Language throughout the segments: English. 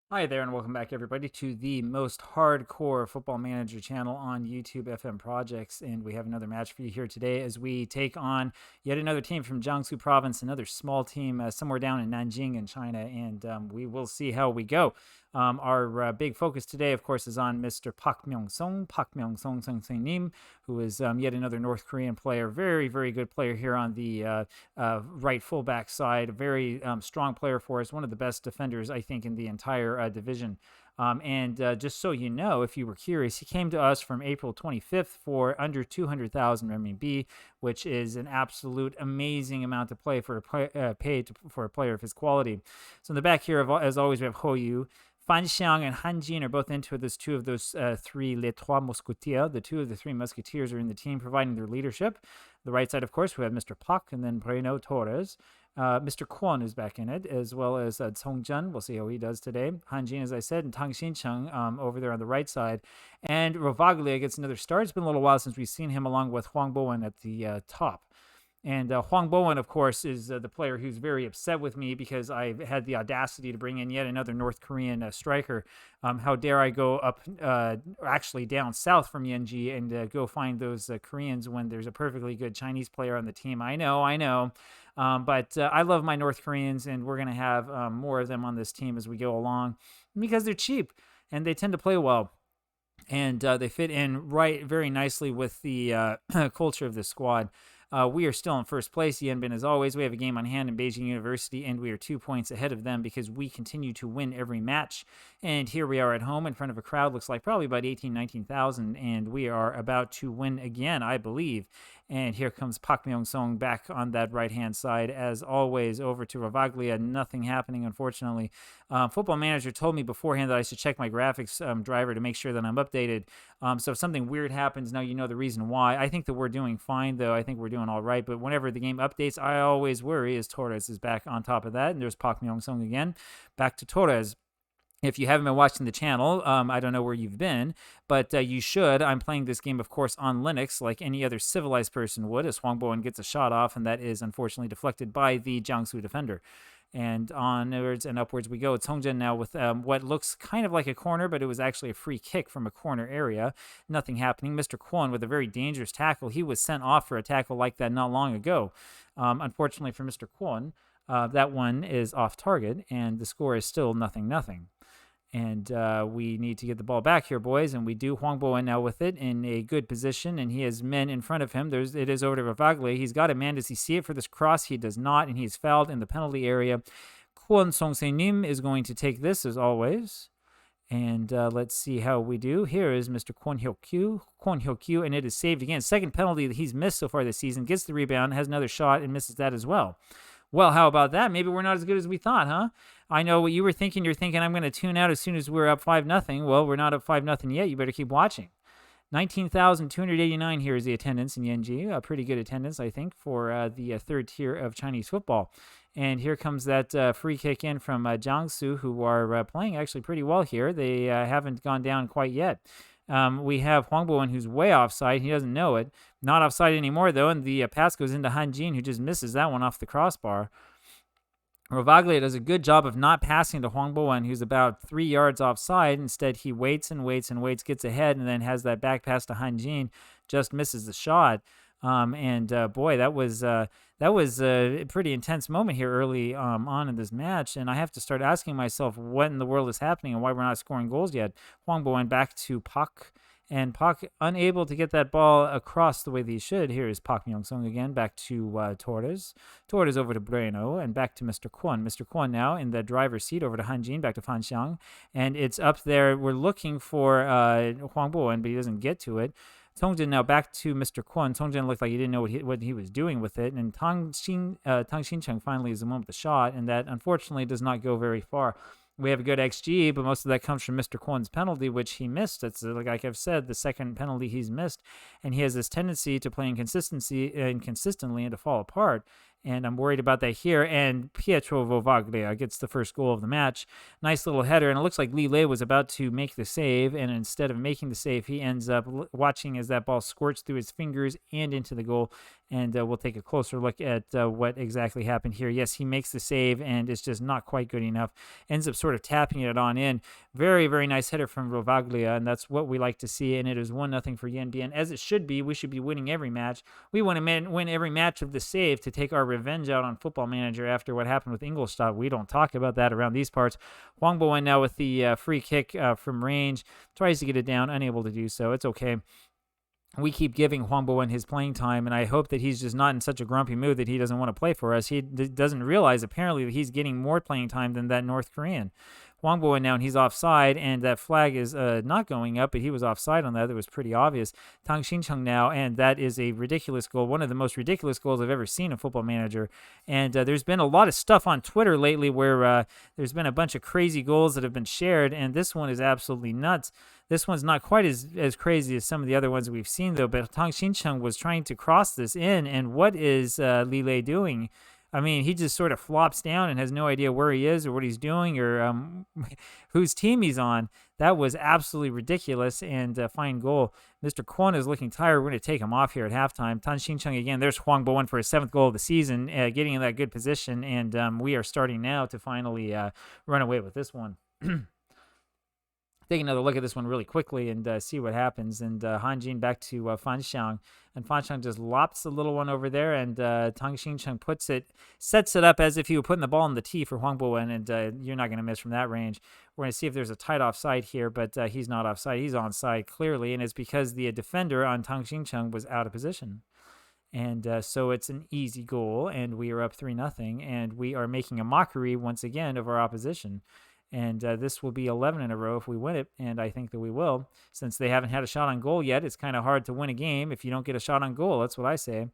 Hi there, and welcome back, everybody, to the most hardcore football manager channel on YouTube FM Projects. And we have another match for you here today as we take on yet another team from Jiangsu Province, another small team somewhere down in Nanjing in China. And we will see how we go. Our big focus today, of course, is on Mr. Park Myung-song Nim, who is yet another North Korean player. Very, very good player here on the right fullback side. A very strong player for us. One of the best defenders, I think, in the entire division. And just so you know, if you were curious, he came to us from April 25th for under 200,000 RMB, which is an absolute amazing amount to play for for a player of his quality. So in the back here, as always, we have Yu. Fan Xiang and Han Jin are both into this. Two of those three Les Trois Mousquetaires. The two of the three Musketeers are in the team, providing their leadership. The right side, of course, we have Mr. Pak and then Breno Torres. Mr. Kwon is back in it, as well as Song Jun. We'll see how he does today. Han Jin, as I said, and Tang Xincheng over there on the right side. And Rovaglia gets another start. It's been a little while since we've seen him, along with Huang Bowen at the top. And Huang Bowen, of course, is the player who's very upset with me because I had the audacity to bring in yet another North Korean striker. How dare I go up, actually down south from Yenji and go find those Koreans when there's a perfectly good Chinese player on the team? I know. But I love my North Koreans, and we're going to have more of them on this team as we go along because they're cheap and they tend to play well. And they fit in very nicely with the culture of this squad. We are still in first place. Yanbian, as always, we have a game on hand in Beijing University, and we are 2 points ahead of them because we continue to win every match. And here we are at home in front of a crowd, looks like probably about 19,000, and we are about to win again, I believe. And here comes Park Myung-song back on that right-hand side. As always, over to Ravaglia. Nothing happening, unfortunately. Football Manager told me beforehand that I should check my graphics driver to make sure that I'm updated. So if something weird happens, now you know the reason why. I think that we're doing fine, though. I think we're doing all right. But whenever the game updates, I always worry as Torres is back on top of that. And there's Park Myung-song again. Back to Torres. If you haven't been watching the channel, I don't know where you've been, but you should. I'm playing this game, of course, on Linux, like any other civilized person would, as Huang Bowen gets a shot off, and that is unfortunately deflected by the Jiangsu defender. And onwards and upwards we go. It's Hongjin now with what looks kind of like a corner, but it was actually a free kick from a corner area. Nothing happening. Mr. Kwon with a very dangerous tackle. He was sent off for a tackle like that not long ago. Unfortunately for Mr. Kwon, that one is off target, and the score is still 0-0. And we need to get the ball back here, boys. And we do. Huang Bowen now with it in a good position, and he has men in front of him. It is over to Ravaglia. He's got a man. Does he see it for this cross? He does not, and he's fouled in the penalty area. Kwon Song-se-nim is going to take this, as always. And let's see how we do. Here is Mr. Kwon Hyuk-kyu, and it is saved again. Second penalty that he's missed so far this season. Gets the rebound, has another shot, and misses that as well. Well, how about that? Maybe we're not as good as we thought, huh? I know what you were thinking. You're thinking I'm going to tune out as soon as we're up 5-0. Well, we're not up 5-0 yet. You better keep watching. 19,289 here is the attendance in Yenji. A pretty good attendance, I think, for the third tier of Chinese football. And here comes that free kick in from Jiangsu, who are playing actually pretty well here. They haven't gone down quite yet. We have Huang Bowen, who's way offside. He doesn't know it. Not offside anymore, though, and the pass goes into Han Jin, who just misses that one off the crossbar. Rovaglia does a good job of not passing to Huang Bowen, who's about 3 yards offside. Instead, he waits, gets ahead, and then has that back pass to Han Jin, just misses the shot. Boy, that was a pretty intense moment here early on in this match, and I have to start asking myself what in the world is happening and why we're not scoring goals yet. Huang Bowen back to Pak, and Pak unable to get that ball across the way that he should. Here is Park Myung-song again, back to Torres. Torres over to Breno, and back to Mr. Kwon. Mr. Kwon now in the driver's seat over to Han Jin, back to Fan Xiang, and it's up there. We're looking for Huang Bowen, but he doesn't get to it. Songjin now back to Mr. Kwon. Songjin looked like he didn't know what he was doing with it, and Tang Xincheng finally is the one with the shot, and that unfortunately does not go very far. We have a good XG, but most of that comes from Mr. Kwon's penalty, which he missed. It's like I've said, the second penalty he's missed, and he has this tendency to play inconsistently and to fall apart. And I'm worried about that here. And Pietro Vovaglia gets the first goal of the match. Nice little header. And it looks like Lille was about to make the save. And instead of making the save, he ends up watching as that ball squirts through his fingers and into the goal. And we'll take a closer look at what exactly happened here. Yes, he makes the save, and it's just not quite good enough. Ends up sort of tapping it on in. Very, very nice header from Vovaglia, and that's what we like to see. And it is 1-0 for Yanbian, as it should be. We should be winning every match. We want to win every match of the save to take our revenge out on Football Manager after what happened with Ingolstadt. We don't talk about that around these parts. Hwang Bo-en now with the free kick from range. Tries to get it down, unable to do so. It's okay. We keep giving Hwang Bo-en his playing time, and I hope that he's just not in such a grumpy mood that he doesn't want to play for us. He doesn't realize, apparently, that he's getting more playing time than that North Korean. Hwang Bo-en now, and he's offside, and that flag is not going up, but he was offside on that. That was pretty obvious. Tang Xincheng now, and that is a ridiculous goal, one of the most ridiculous goals I've ever seen in Football Manager. And there's been a lot of stuff on Twitter lately where there's been a bunch of crazy goals that have been shared, and this one is absolutely nuts. This one's not quite as crazy as some of the other ones that we've seen, though, but Tang Xincheng was trying to cross this in, and what is Lille doing? I mean, he just sort of flops down and has no idea where he is or what he's doing or whose team he's on. That was absolutely ridiculous and a fine goal. Mr. Kwon is looking tired. We're going to take him off here at halftime. Tan Xincheng again. There's Hwang Bo-en for his 7th goal of the season, getting in that good position, and we are starting now to finally run away with this one. Take another look at this one really quickly and see what happens. And Hanjin back to Fan Xiang. And Fan Xiang just lops the little one over there. And Tang Xincheng sets it up as if he were putting the ball in the tee for Hwang Bo-en. And you're not going to miss from that range. We're going to see if there's a tight offside here. But he's not offside. He's onside clearly. And it's because the defender on Tang Xincheng was out of position. And so it's an easy goal. And we are up 3-0. And we are making a mockery once again of our opposition. And this will be 11 in a row if we win it, and I think that we will. Since they haven't had a shot on goal yet, it's kind of hard to win a game if you don't get a shot on goal. That's what I say.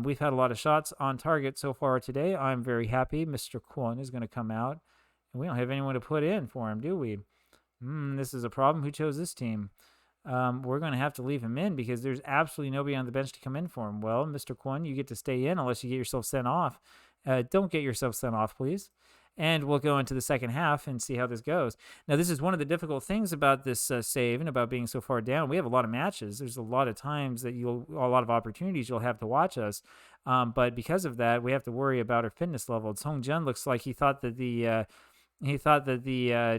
We've had a lot of shots on target so far today. I'm very happy. Mr. Kwon is going to come out, and we don't have anyone to put in for him, do we? This is a problem. Who chose this team? We're going to have to leave him in because there's absolutely nobody on the bench to come in for him. Well, Mr. Kwon, you get to stay in unless you get yourself sent off. Don't get yourself sent off, please. And we'll go into the second half and see how this goes. Now, this is one of the difficult things about this save and about being so far down. We have a lot of matches. There's a lot of times that a lot of opportunities you'll have to watch us. But because of that, we have to worry about our fitness level. Song Jun looks like he thought that the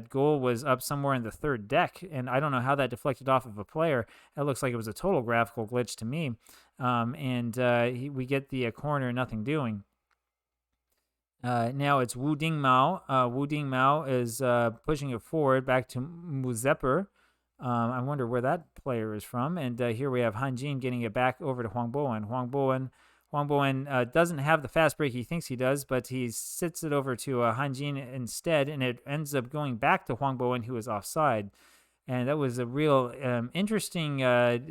goal was up somewhere in the third deck, and I don't know how that deflected off of a player. It looks like it was a total graphical glitch to me. We get the corner, nothing doing. Now it's Wu Dingmao. Wu Dingmao is pushing it forward back to Muzepper. I wonder where that player is from. And here we have Hanjin getting it back over to Hwang Bo-en. Hwang Bo-en doesn't have the fast break he thinks he does, but he sits it over to Hanjin instead, and it ends up going back to Hwang Bo-en, who is offside. And that was a real interesting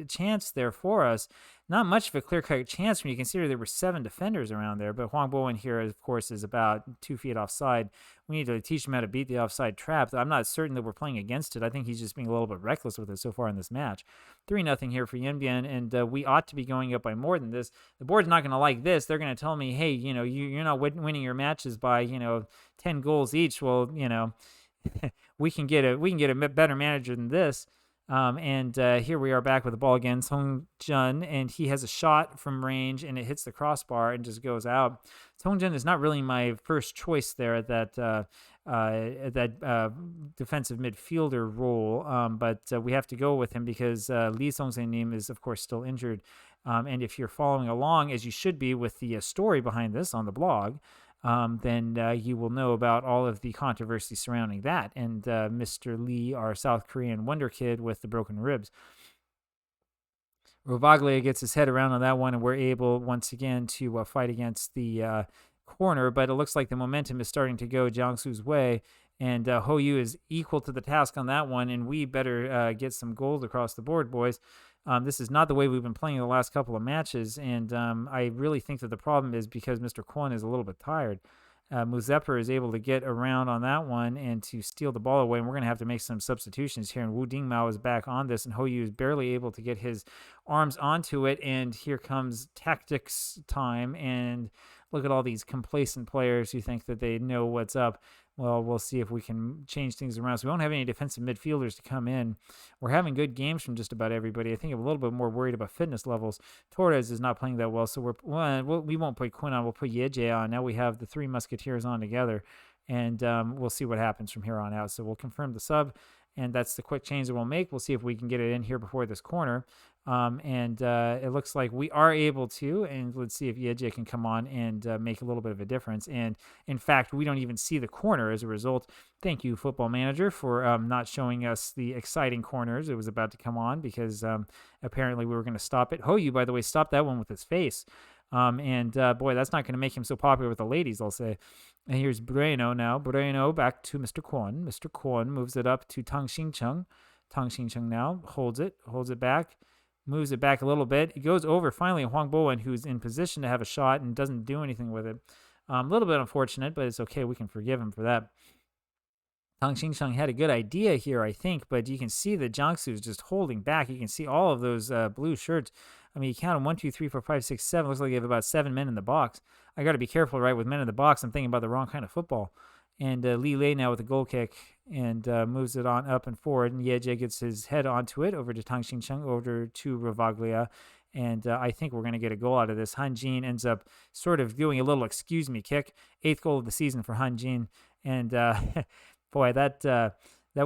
chance there for us. Not much of a clear-cut chance when you consider there were 7 defenders around there, but Hwang Bo-en here, of course, is about 2 feet offside. We need to teach him how to beat the offside trap. I'm not certain that we're playing against it. I think he's just being a little bit reckless with it so far in this match. 3-0 here for Yanbian, and we ought to be going up by more than this. The board's not going to like this. They're going to tell me, hey, you're not winning your matches by 10 goals each. Well, we can get a better manager than this. Here we are back with the ball again. Song Jun, and he has a shot from range, and it hits the crossbar and just goes out. Song Jun is not really my first choice there at that defensive midfielder role, but we have to go with him because Lee Song-se-nim is, of course, still injured. And if you're following along, as you should be, with the story behind this on the blog, then you will know about all of the controversy surrounding that and Mr. Lee, our South Korean wonder kid with the broken ribs. Rovaglia gets his head around on that one, and we're able once again to fight against the corner, but it looks like the momentum is starting to go Jiangsu's way, and Hoyu is equal to the task on that one, and we better get some goals across the board, boys. This is not the way we've been playing the last couple of matches, and I really think that the problem is because Mr. Kwon is a little bit tired. Muzepper is able to get around on that one and to steal the ball away, and we're going to have to make some substitutions here, and Wu Dingmao is back on this, and Hoyu is barely able to get his arms onto it, and here comes tactics time, and look at all these complacent players who think that they know what's up. Well, we'll see if we can change things around. So we don't have any defensive midfielders to come in. We're having good games from just about everybody. I think I'm a little bit more worried about fitness levels. Torres is not playing that well, so we won't put Quinn on. We'll put Yeje on. Now we have the three Musketeers on together, and we'll see what happens from here on out. So we'll confirm the sub, and that's the quick change that we'll make. We'll see if we can get it in here before this corner. And it looks like we are able to, and let's see if Yeje can come on and make a little bit of a difference. And in fact, we don't even see the corner as a result. Thank you, Football Manager, for not showing us the exciting corners. It was about to come on because apparently we were going to stop it. Hoyu, by the way, stopped that one with his face. Boy, that's not going to make him so popular with the ladies, I'll say. And here's Breno now. Breno back to Mr. Kwon. Mr. Kwon moves it up to Tang Xingcheng. Tang Xingcheng now holds it back. Moves it back a little bit. It goes over finally Huang Bowen, who's in position to have a shot and doesn't do anything with it. A little bit unfortunate, but it's okay. We can forgive him for that. Tang Xingcheng had a good idea here, I think, but you can see that Jiangsu is just holding back. You can see all of those blue shirts. I mean, you count them 1, 2, 3, 4, 5, 6, 7. Looks like you have about 7 men in the box. I got to be careful, right? With men in the box, I'm thinking about the wrong kind of football. And Li Lei now with a goal kick and moves it on up and forward. And Yeje gets his head onto it over to Tang Xingcheng, over to Ravaglia. And I think we're going to get a goal out of this. Han Jin ends up sort of doing a little excuse me kick. 8th goal of the season for Han Jin. And boy, that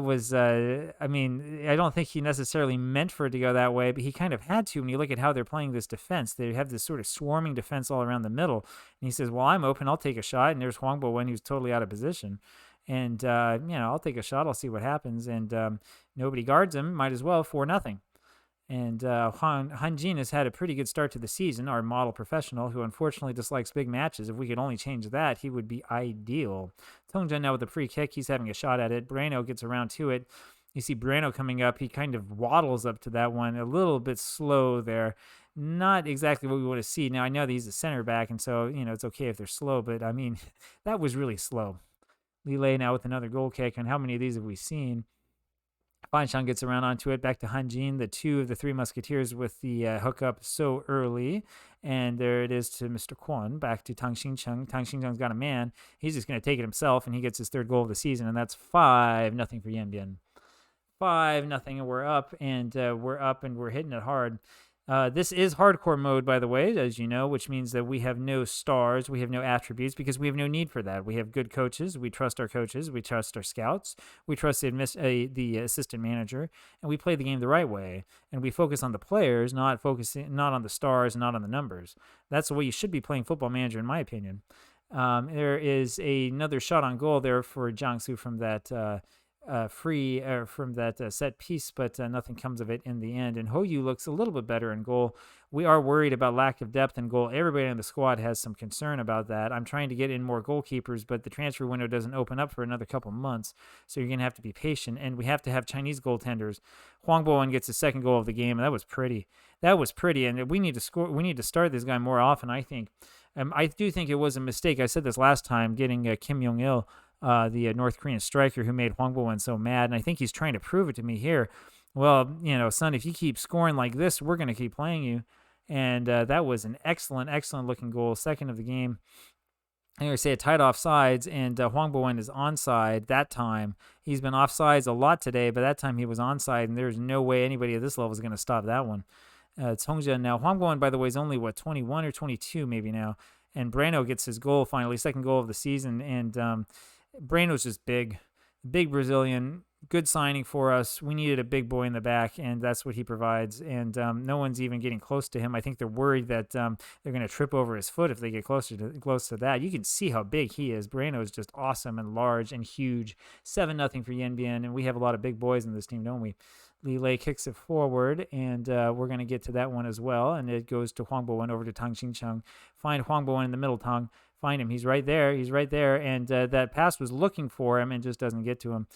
was, I mean, I don't think he necessarily meant for it to go that way, but he kind of had to when you look at how they're playing this defense. They have this sort of swarming defense all around the middle. And he says, well, I'm open. I'll take a shot. And there's Huang Bo Wen, who's totally out of position. And, I'll take a shot. I'll see what happens. And nobody guards him. Might as well, 4-0. And Han Jin has had a pretty good start to the season, our model professional, who unfortunately dislikes big matches. If we could only change that, he would be ideal. Tongjian now with the free kick. He's having a shot at it. Breno gets around to it. You see Breno coming up. He kind of waddles up to that one, a little bit slow there. Not exactly what we want to see. Now, I know that he's a center back, and so, it's okay if they're slow, but, I mean, that was really slow. Li Lei now with another goal kick, and how many of these have we seen? Fanshan gets around onto it, back to Han Jin, the two of the three Musketeers with the hookup so early. And there it is to Mr. Kwon, back to Tang Xingcheng. Tang Xingcheng's got a man. He's just going to take it himself, and he gets his 3rd goal of the season, and that's 5-0 for Yanbian. 5-0, and we're up, and we're hitting it hard. This is hardcore mode, by the way, as you know, which means that we have no stars, we have no attributes, because we have no need for that. We have good coaches, we trust our coaches, we trust our scouts, we trust the assistant manager, and we play the game the right way. And we focus on the players, not on the stars, not on the numbers. That's the way you should be playing Football Manager, in my opinion. There is another shot on goal there for Jiangsu from that set piece, but nothing comes of it in the end. And Hoyu looks a little bit better in goal. We are worried about lack of depth in goal. Everybody in the squad has some concern about that. I'm trying to get in more goalkeepers, but the transfer window doesn't open up for another couple months, so you're going to have to be patient, and we have to have Chinese goaltenders. Huang Bowen gets his 2nd goal of the game, and that was pretty. And we need to score. We need to start this guy more often, I think. I do think it was a mistake. I said this last time, getting Kim Jong-il, the North Korean striker who made Huang Bowen so mad, and I think he's trying to prove it to me here. Well, son, if you keep scoring like this, we're going to keep playing you. And that was an excellent looking goal, 2nd of the game. I'm going to say a tight offsides, and Huang Bowen is onside that time. He's been offsides a lot today, but that time he was onside, and there's no way anybody at this level is going to stop that one. It's Hongjian now. Huang Bowen, by the way, is only, 21 or 22 maybe now. And Breno gets his goal finally, 2nd goal of the season, and Breno's just big Brazilian, good signing for us. We needed a big boy in the back, and that's what he provides. And no one's even getting close to him. I think they're worried that they're going to trip over his foot if they get close to that. You can see how big he is. Breno is just awesome and large and huge. 7-0 for Yanbian, and we have a lot of big boys in this team, don't we? Li Lei kicks it forward, and we're going to get to that one as well. And it goes to Huang Bowen over to Tang Xingcheng. Find Huang Bowen in the middle, Tang. Find him. He's right there. And that pass was looking for him and just doesn't get to him.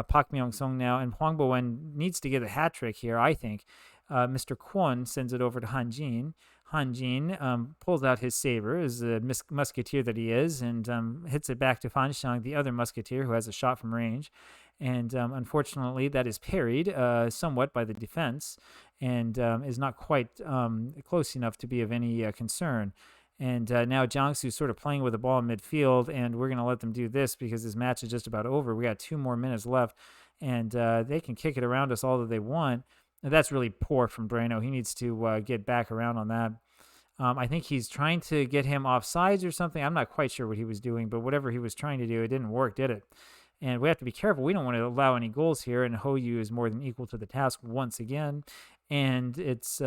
Pak Myung-sung now. And Huang Bowen needs to get a hat trick here, I think. Mr. Kwon sends it over to Han Jin. Han Jin pulls out his saber, as a musketeer that he is, and hits it back to Fan Shang, the other musketeer, who has a shot from range. And unfortunately, that is parried somewhat by the defense and is not quite close enough to be of any concern. And now Jiangsu sort of playing with the ball in midfield, and we're going to let them do this because this match is just about over. We got 2 more minutes left, and they can kick it around us all that they want. And that's really poor from Breno. He needs to get back around on that. I think he's trying to get him offsides or something. I'm not quite sure what he was doing, but whatever he was trying to do, it didn't work, did it? And we have to be careful. We don't want to allow any goals here, and Hoyu is more than equal to the task once again. And it's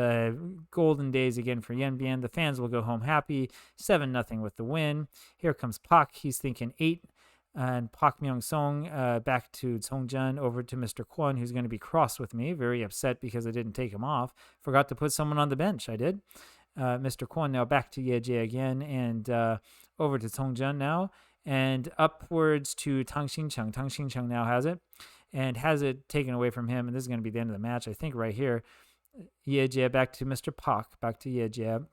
golden days again for Yanbian. The fans will go home happy. 7-0 with the win. Here comes Pak. He's thinking 8. And Pak Myung-song back to Songjun, over to Mr. Kwon, who's going to be cross with me. Very upset because I didn't take him off. Forgot to put someone on the bench. I did. Mr. Kwon now back to Yeje again, and over to Songjun now. And upwards to Tang Xincheng. Tang Xincheng now has it, and has it taken away from him. And this is going to be the end of the match, I think, right here. Yeje back to Mr. Pak, back to Yeje.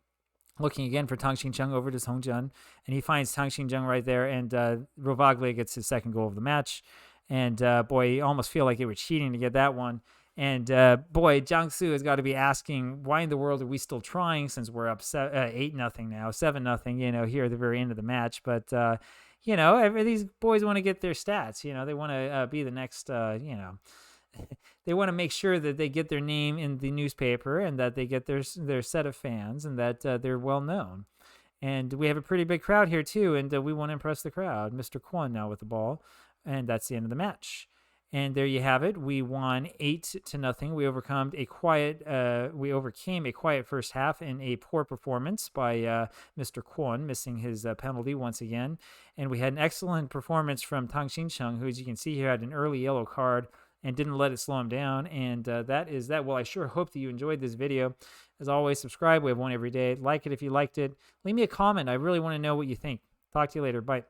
Looking again for Tang Xincheng over to Songjun. And he finds Tang Xincheng right there. And Rovaglia gets his second goal of the match. And boy, you almost feel like they were cheating to get that one. And boy, Jiangsu has got to be asking, why in the world are we still trying since we're up 8-0 now, 7-0, here at the very end of the match. But, these boys want to get their stats. They want to be the next, they want to make sure that they get their name in the newspaper and that they get their set of fans and that they're well known. And we have a pretty big crowd here too, and we want to impress the crowd. Mr. Kwon now with the ball, and that's the end of the match. And there you have it. We won 8-0. We overcame a quiet first half and a poor performance by Mr. Kwon, missing his penalty once again. And we had an excellent performance from Tang Xincheng, who, as you can see here, had an early yellow card and didn't let it slow him down. And that is that. Well, I sure hope that you enjoyed this video. As always, subscribe. We have one every day. Like it if you liked it. Leave me a comment. I really want to know what you think. Talk to you later. Bye.